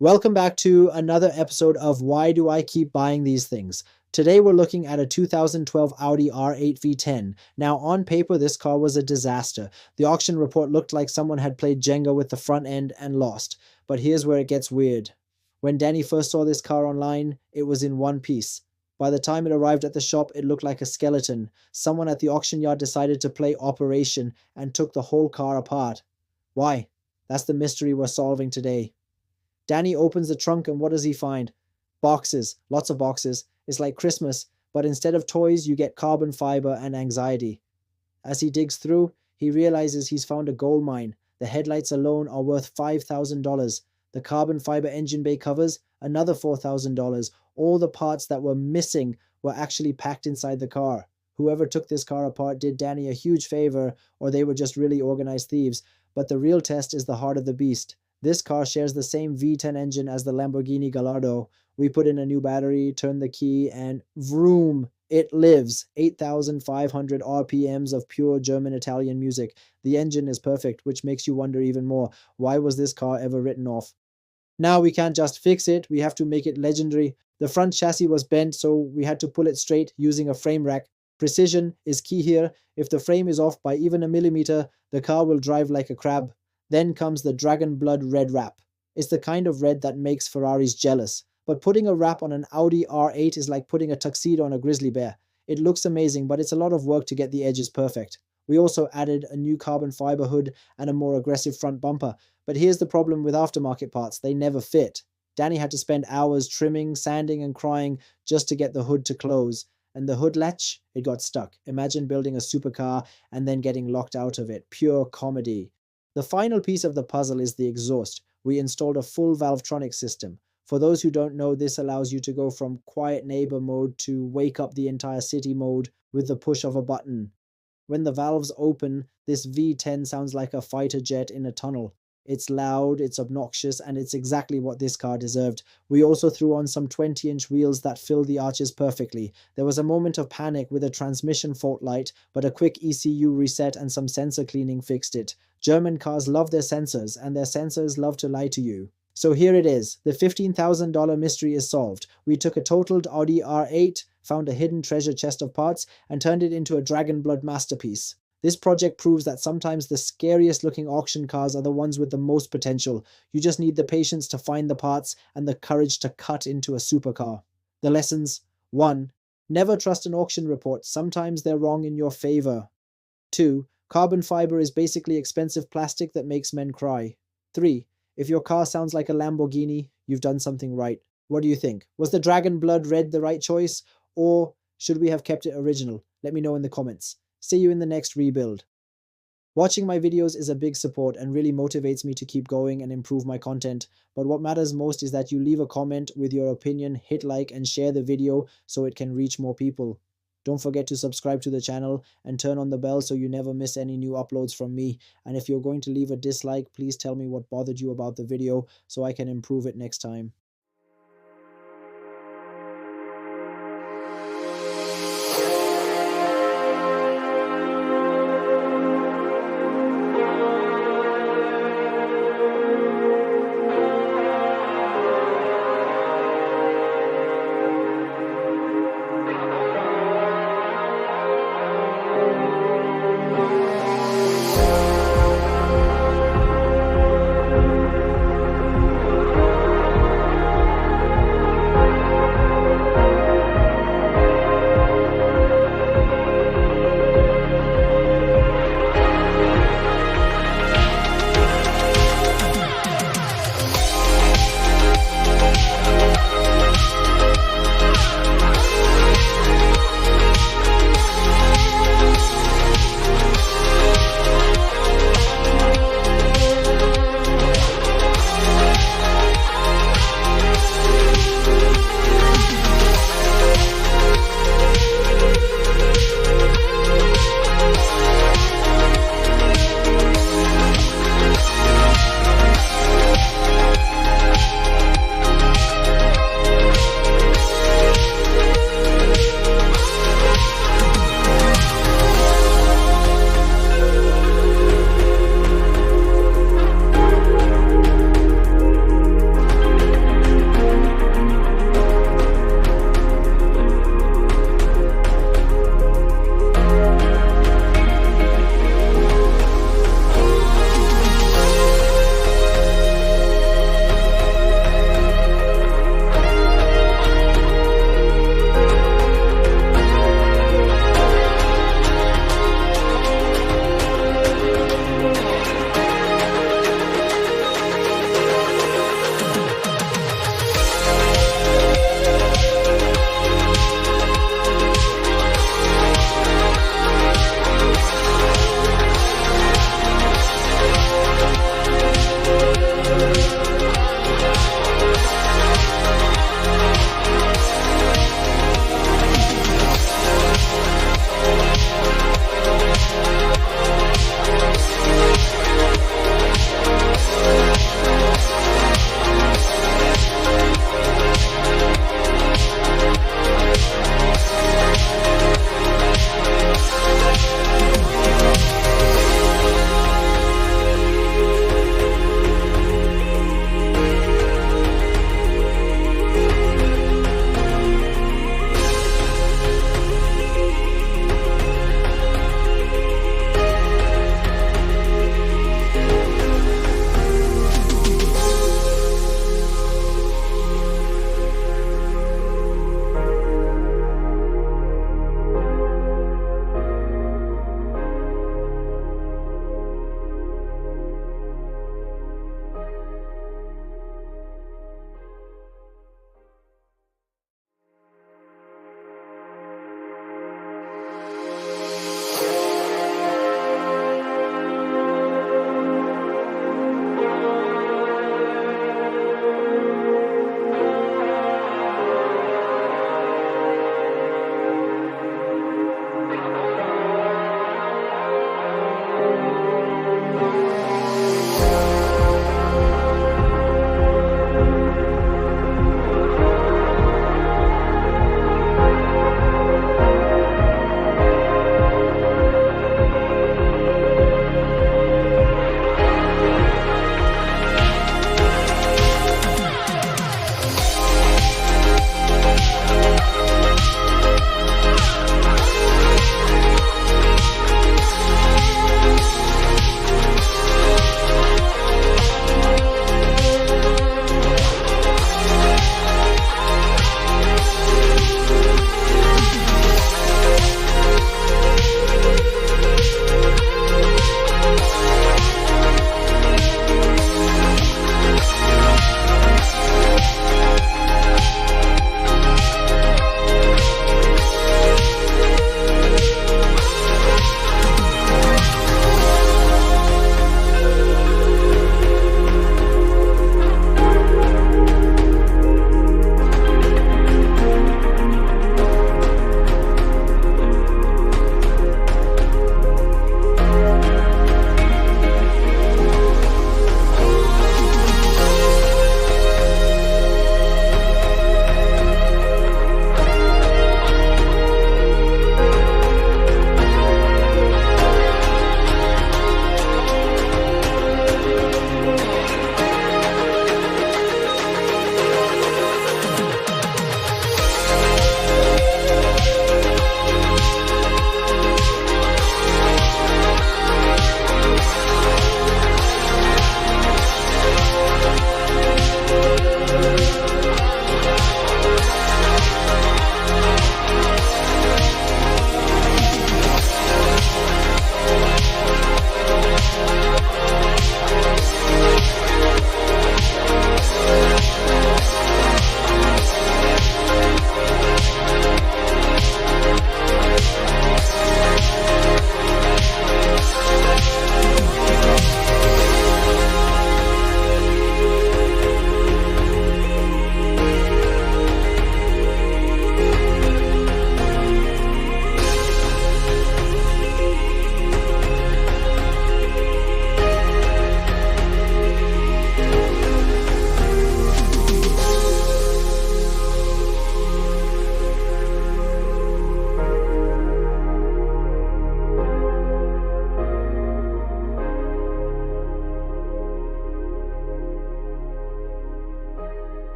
Welcome back to another episode of Why Do I Keep Buying These Things? Today we're looking at a 2012 Audi R8 V10. Now on paper this car was a disaster. The auction report looked like someone had played Jenga with the front end and lost. But here's where it gets weird. When Danny first saw this car online, it was in one piece. By the time it arrived at the shop, it looked like a skeleton. Someone at the auction yard decided to play Operation and took the whole car apart. Why? That's the mystery we're solving today. Danny opens the trunk and what does he find? Boxes, lots of boxes. It's like Christmas, but instead of toys, you get carbon fiber and anxiety. As he digs through, he realizes he's found a gold mine. The headlights alone are worth $5,000. The carbon fiber engine bay covers, another $4,000. All the parts that were missing were actually packed inside the car. Whoever took this car apart did Danny a huge favor, or they were just really organized thieves. But the real test is the heart of the beast. This car shares the same V10 engine as the Lamborghini Gallardo. We put in a new battery, turn the key, and vroom, it lives. 8,500 RPMs of pure German-Italian music. The engine is perfect, which makes you wonder even more, why was this car ever written off? Now we can't just fix it, we have to make it legendary. The front chassis was bent, so we had to pull it straight using a frame rack. Precision is key here. If the frame is off by even a millimeter, the car will drive like a crab. Then comes the dragon blood red wrap. It's the kind of red that makes Ferraris jealous. But putting a wrap on an Audi R8 is like putting a tuxedo on a grizzly bear. It looks amazing, but it's a lot of work to get the edges perfect. We also added a new carbon fiber hood and a more aggressive front bumper. But here's the problem with aftermarket parts, they never fit. Danny had to spend hours trimming, sanding and crying just to get the hood to close. And the hood latch, it got stuck. Imagine building a supercar and then getting locked out of it. Pure comedy. The final piece of the puzzle is the exhaust. We installed a full Valvetronic system. For those who don't know, this allows you to go from quiet neighbor mode to wake up the entire city mode with the push of a button. When the valves open, this V10 sounds like a fighter jet in a tunnel. It's loud, it's obnoxious, and it's exactly what this car deserved. We also threw on some 20-inch wheels that fill the arches perfectly. There was a moment of panic with a transmission fault light, but a quick ECU reset and some sensor cleaning fixed it. German cars love their sensors, and their sensors love to lie to you. So here it is. The $15,000 mystery is solved. We took a totaled Audi R8, found a hidden treasure chest of parts, and turned it into a dragon blood masterpiece. This project proves that sometimes the scariest looking auction cars are the ones with the most potential. You just need the patience to find the parts and the courage to cut into a supercar. The lessons: 1. Never trust an auction report. Sometimes they're wrong in your favor. 2. Carbon fiber is basically expensive plastic that makes men cry. 3. If your car sounds like a Lamborghini, you've done something right. What do you think? Was the dragon blood red the right choice? Or should we have kept it original? Let me know in the comments. See you in the next rebuild. Watching my videos is a big support and really motivates me to keep going and improve my content. But what matters most is that you leave a comment with your opinion, hit like and share the video so it can reach more people. Don't forget to subscribe to the channel and turn on the bell so you never miss any new uploads from me. And if you're going to leave a dislike, please tell me what bothered you about the video so I can improve it next time.